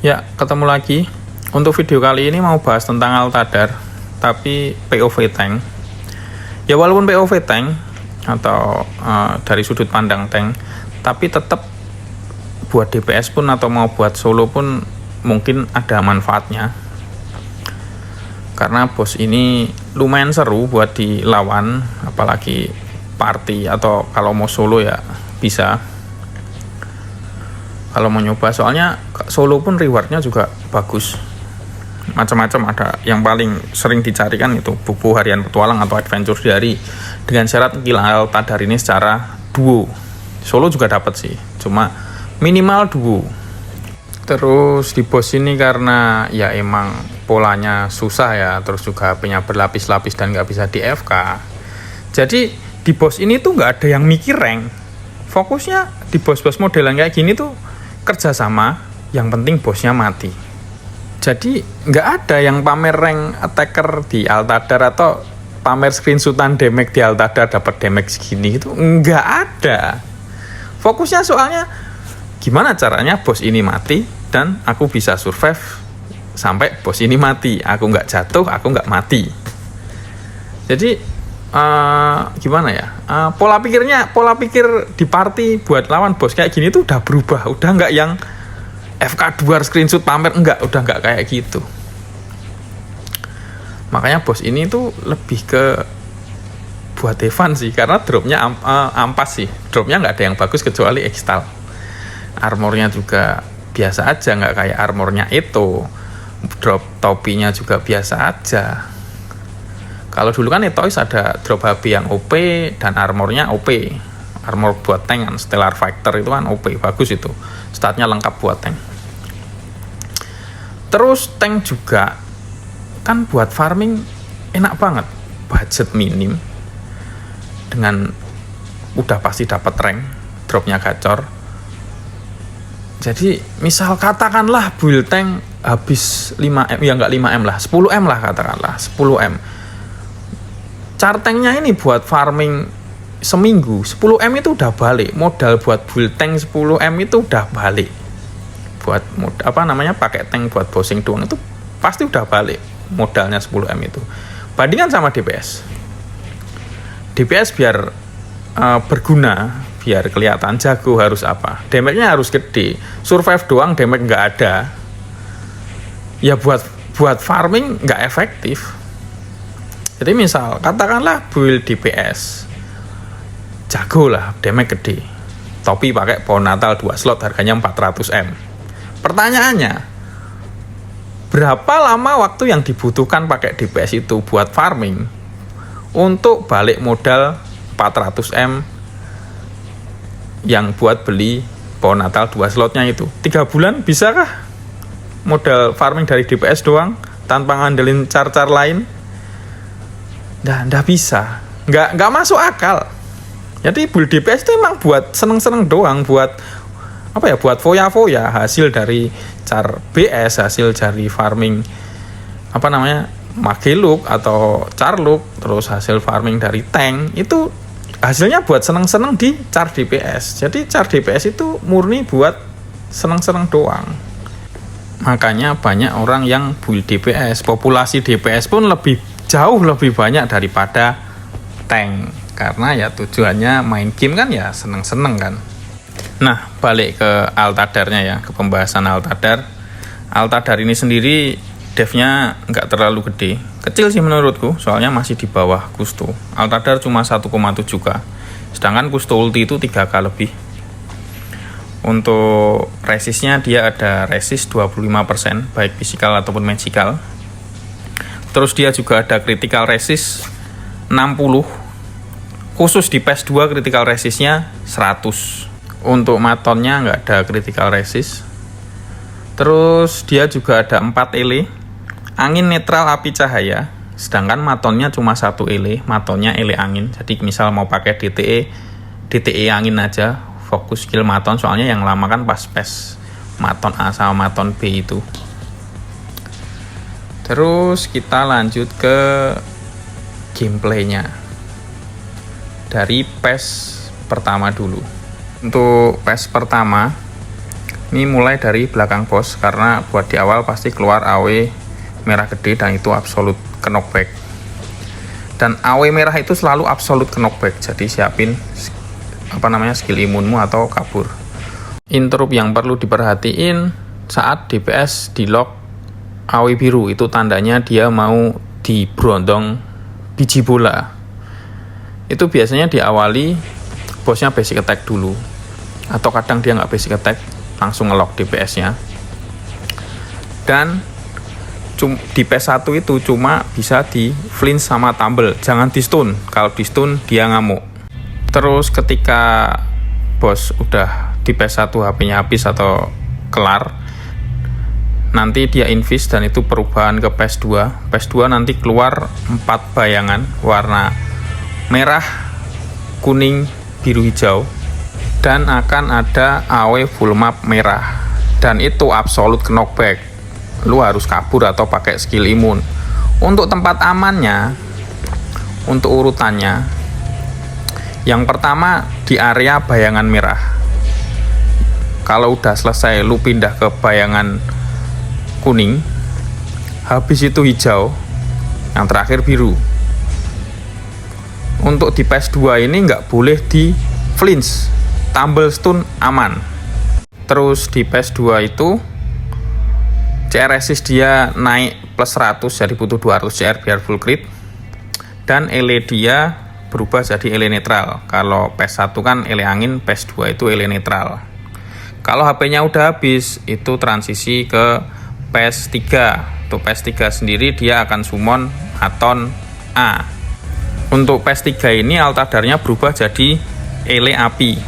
Ya, ketemu lagi. Untuk video kali ini mau bahas tentang Altadar, tapi POV tank. Ya walaupun POV tank atau dari sudut pandang tank, tapi tetap buat DPS pun atau mau buat solo pun mungkin ada manfaatnya. Karena bos ini lumayan seru buat dilawan, apalagi party atau kalau mau solo ya bisa. Kalau mau nyoba, soalnya solo pun rewardnya juga bagus, macam-macam. Ada yang paling sering dicarikan itu buku harian petualang atau adventure diary, dengan syarat kill Altadar ini secara duo. Solo juga dapat sih, cuma minimal duo. Terus di boss ini karena ya emang polanya susah ya, terus juga HP-nya berlapis-lapis dan nggak bisa di FK, jadi di boss ini tuh nggak ada yang mikir rank. Fokusnya di bos-bos modelan kayak gini tuh kerjasama, yang penting bosnya mati. Jadi nggak ada yang pamer rank attacker di Altadar atau pamer screenshotan damage di Altadar dapat damage segini, itu nggak ada. Fokusnya soalnya gimana caranya bos ini mati dan aku bisa survive sampai bos ini mati, aku nggak jatuh, aku nggak mati. Jadi gimana ya, pola pikir di party buat lawan bos kayak gini tuh udah berubah, udah nggak yang FK 2 screenshot pamer, udah nggak kayak gitu. Makanya bos ini tuh lebih ke buat Evan sih, karena dropnya ampas sih, dropnya nggak ada yang bagus kecuali Ekstal. Armornya juga biasa aja, nggak kayak armornya itu. Drop topinya juga biasa aja. Kalau dulu kan Etois ada drop HP yang OP dan armornya OP. Armor buat tank kan, Stellar Fighter itu kan OP, bagus itu. Statnya lengkap buat tank. Terus tank juga kan buat farming enak banget. Budget minim. Dengan udah pasti dapat rank, dropnya gacor. Jadi misal katakanlah build tank habis 5M, ya nggak 5M lah, 10M lah katakanlah, 10M. Char tanknya ini buat farming seminggu 10M itu udah balik. Modal buat build tank 10M itu udah balik. Buat pakai tank buat bossing doang itu pasti udah balik modalnya 10M itu. Bandingkan sama DPS. DPS biar berguna, biar kelihatan jago harus apa? Damage-nya harus gede. Survive doang damage nggak ada. Ya buat farming nggak efektif. Jadi misal katakanlah build DPS jago lah, damage gede, topi pakai pohon natal 2 slot harganya 400M. Pertanyaannya, berapa lama waktu yang dibutuhkan pakai DPS itu buat farming untuk balik modal 400M yang buat beli pohon natal 2 slotnya itu? 3 bulan bisakah modal farming dari DPS doang tanpa ngandelin char-char lain? Nggak bisa, nggak masuk akal. Jadi build DPS itu emang buat seneng-seneng doang, buat buat foya-foya hasil dari char BS, hasil dari farming mage look atau char look, terus hasil farming dari tank itu hasilnya buat seneng-seneng di char DPS. Jadi char DPS itu murni buat seneng-seneng doang. Makanya banyak orang yang build DPS, populasi DPS pun jauh lebih banyak daripada tank, karena ya tujuannya main game kan ya seneng-seneng kan. Nah, balik ke Altadarnya ya, ke pembahasan Altadar. Altadar ini sendiri devnya nggak terlalu gede, kecil sih menurutku, soalnya masih di bawah Kusto. Altadar cuma 1,7k, sedangkan Kusto ulti itu 3k lebih. Untuk resistnya dia ada resist 25%, baik physical ataupun magical. Terus dia juga ada critical resist 60. Khusus di PES 2 critical resistnya 100. Untuk matonnya nggak ada critical resist. Terus dia juga ada 4 ele. Angin netral api cahaya. Sedangkan matonnya cuma 1 ele. Matonnya ele angin. Jadi misal mau pakai DTE angin aja. Fokus skill maton, soalnya yang lama kan pas PES maton A sama maton B itu. Terus kita lanjut ke gameplaynya dari PES pertama dulu. Untuk PES pertama Ini mulai dari belakang bos, karena buat di awal pasti keluar AW merah gede dan itu absolut knockback. Dan AW merah itu selalu absolut knockback, jadi siapin skill imunmu atau kabur. Interrupt yang perlu diperhatiin saat DPS di lock AW biru, itu tandanya dia mau diberondong biji bola. Itu biasanya diawali bosnya basic attack dulu, atau kadang dia nggak basic attack, langsung ngelock DPS-nya. Dan di PS1 itu cuma bisa di flinch sama tumble, jangan di stun. Kalau di stun dia ngamuk. Terus ketika bos udah di PS1 HP-nya habis atau kelar, nanti dia invis dan itu perubahan ke PS2. PS2 nanti keluar 4 bayangan warna merah, kuning, biru, hijau, dan akan ada AW full map merah, dan itu absolute knockback. Lu harus kabur atau pakai skill imun. Untuk tempat amannya, untuk urutannya, yang pertama di area bayangan merah. Kalau udah selesai lu pindah ke bayangan kuning, habis itu hijau, yang terakhir biru. Untuk di PS2 ini nggak boleh di flinch, tumble, stun aman. Terus di PS2 itu CR resist dia naik plus 100, jadi butuh 200 CR biar full crit. Dan ele dia berubah jadi ele netral. Kalau PS1 kan ele angin, PS2 itu ele netral. Kalau HP-nya udah habis, itu transisi ke PS3. Untuk PS3 sendiri dia akan summon Maton A. Untuk PS3 ini altadarnya berubah jadi ele api,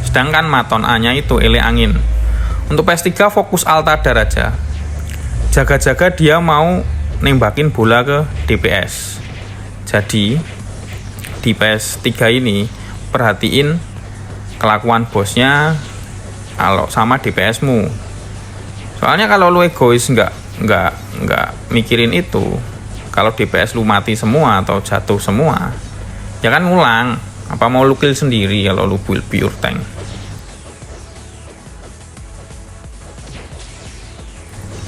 sedangkan Maton A-nya itu ele angin. Untuk PS3 fokus altadar aja. Jaga-jaga dia mau nembakin bola ke DPS. Jadi di PS3 ini perhatiin kelakuan bosnya kalau sama DPS-mu. Soalnya kalau lu egois nggak mikirin itu, kalau DPS lu mati semua atau jatuh semua, ya kan ngulang. Apa mau lu kill sendiri kalau lu build pure tank?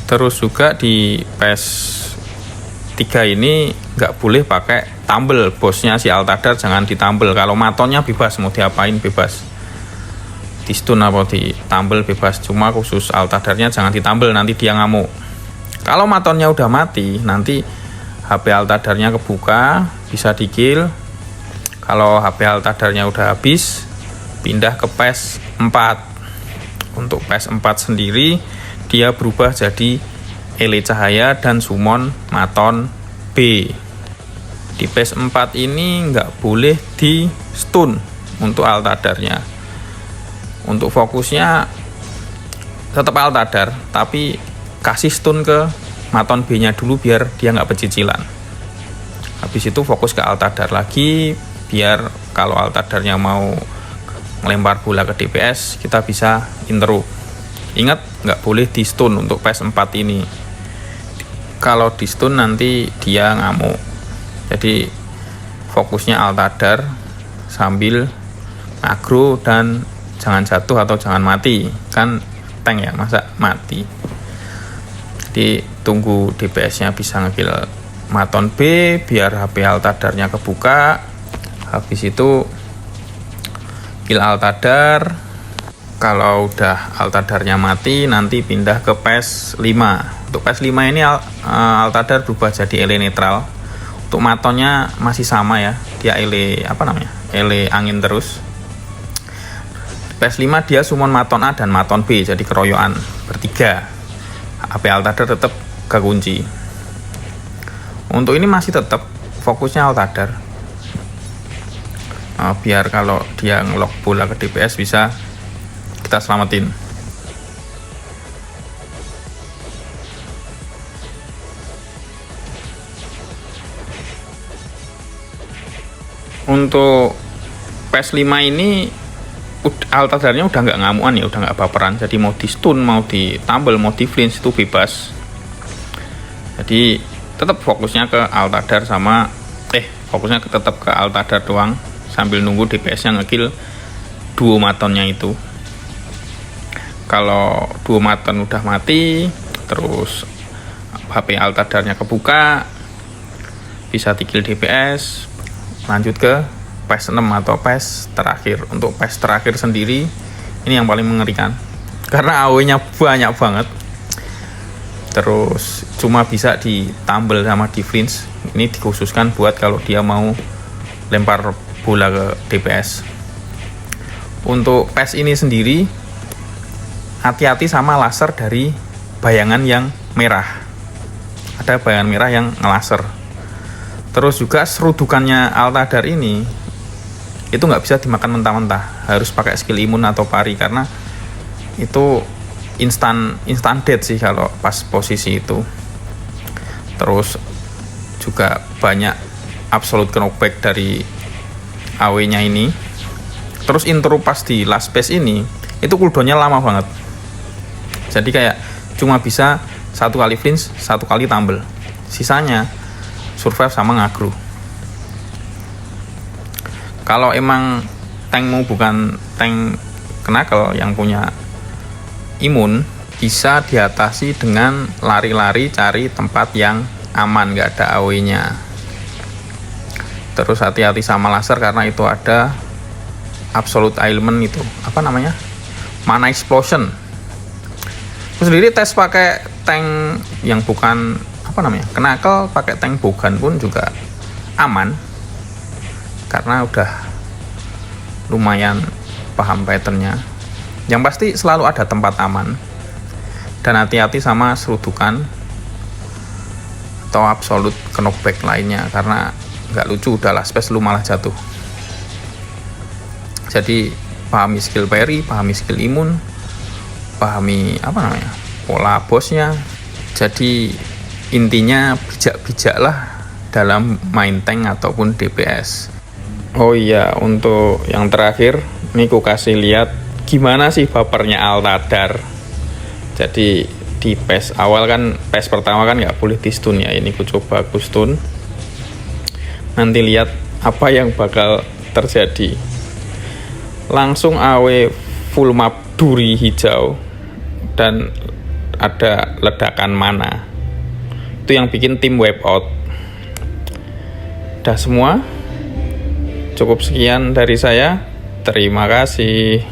Terus juga di PS3 ini nggak boleh pakai tumble. Bosnya si altadar jangan ditumble. Kalau matonnya bebas, mau diapain bebas, di stun apa di tumble bebas. Cuma khusus altadarnya jangan ditumble, nanti dia ngamuk. Kalau matonnya udah mati, nanti HP altadarnya kebuka, bisa di kill. Kalau HP altadarnya udah habis, pindah ke PS4. Untuk PS4 sendiri dia berubah jadi ele cahaya dan summon Maton B. Di PS4 ini nggak boleh di stun untuk altadarnya. Untuk fokusnya tetap altadar, tapi kasih stun ke Maton B nya dulu biar dia nggak pecicilan. Habis itu fokus ke altadar lagi, biar kalau altadarnya mau melempar bola ke DPS, kita bisa interrupt. Ingat, nggak boleh di stun untuk PS4 ini. Kalau di stun nanti dia ngamuk. Jadi fokusnya altadar sambil aggro dan jangan jatuh atau jangan mati. Kan tank ya, masa mati. Jadi tunggu DPS-nya bisa ngekill Maton B biar HP altadarnya kebuka. Habis itu kill altadar. Kalau udah altadarnya mati, nanti pindah ke PS5. Untuk PS5 ini altadar berubah jadi ele netral. Untuk matonnya masih sama ya, dia ele ele angin terus. PS5 dia summon Maton A dan Maton B, jadi keroyokan bertiga. HP altadar tetap kekunci. Untuk ini masih tetap fokusnya altadar. Biar kalau dia ngelock bola ke DPS bisa kita selamatin. Untuk PS5 ini altadarnya udah nggak ngamuan ya, udah nggak baperan. Jadi mau di stun, mau di tumble, mau di flinch itu bebas. Jadi tetap fokusnya ke altadar sama fokusnya tetap ke altadar doang sambil nunggu DPS yang ngekill duo matonnya itu. Kalau duo button udah mati, terus HP Altadarnya kebuka, bisa tigil DPS, lanjut ke PES 6 atau PES terakhir. Untuk PES terakhir sendiri, ini yang paling mengerikan karena AOE-nya banyak banget, terus cuma bisa ditambel sama defense. Ini dikhususkan buat kalau dia mau lempar bola ke DPS. Untuk PES ini sendiri, hati-hati sama laser dari bayangan yang merah. Ada bayangan merah yang ngelaser. Terus juga serudukannya Altadar ini itu nggak bisa dimakan mentah-mentah, harus pakai skill imun atau pari, karena itu instant death sih kalau pas posisi itu. Terus juga banyak absolute knockback dari AW-nya ini. Terus intro pas di last phase ini itu cooldownnya lama banget, jadi kayak cuma bisa 1 kali flinch, 1 kali tumble, sisanya survive sama ngagro. Kalau emang tankmu bukan tank Knuckle yang punya imun, bisa diatasi dengan lari-lari cari tempat yang aman, nggak ada AW-nya. Terus hati-hati sama laser karena itu ada absolute element, itu apa namanya, mana explosion. Aku sendiri tes pakai tank yang bukan apa namanya Knuckle, pakai tank Bogan pun juga aman karena udah lumayan paham patternnya. Yang pasti selalu ada tempat aman, dan hati-hati sama serudukan atau absolute knockback lainnya, karena nggak lucu udah last phase lu malah jatuh. Jadi pahami skill parry, pahami skill imun, pahami apa namanya pola bosnya. Jadi intinya bijak-bijaklah dalam main tank ataupun DPS. Oh iya, untuk yang terakhir ini aku kasih lihat gimana sih bapernya Altadar. Jadi di PES awal kan, PES pertama kan nggak boleh di stun ya, ini aku coba aku stun. Nanti lihat apa yang bakal terjadi. Langsung AW full map duri hijau dan ada ledakan mana. Itu yang bikin tim wipe out. Udah semua. Cukup sekian dari saya. Terima kasih.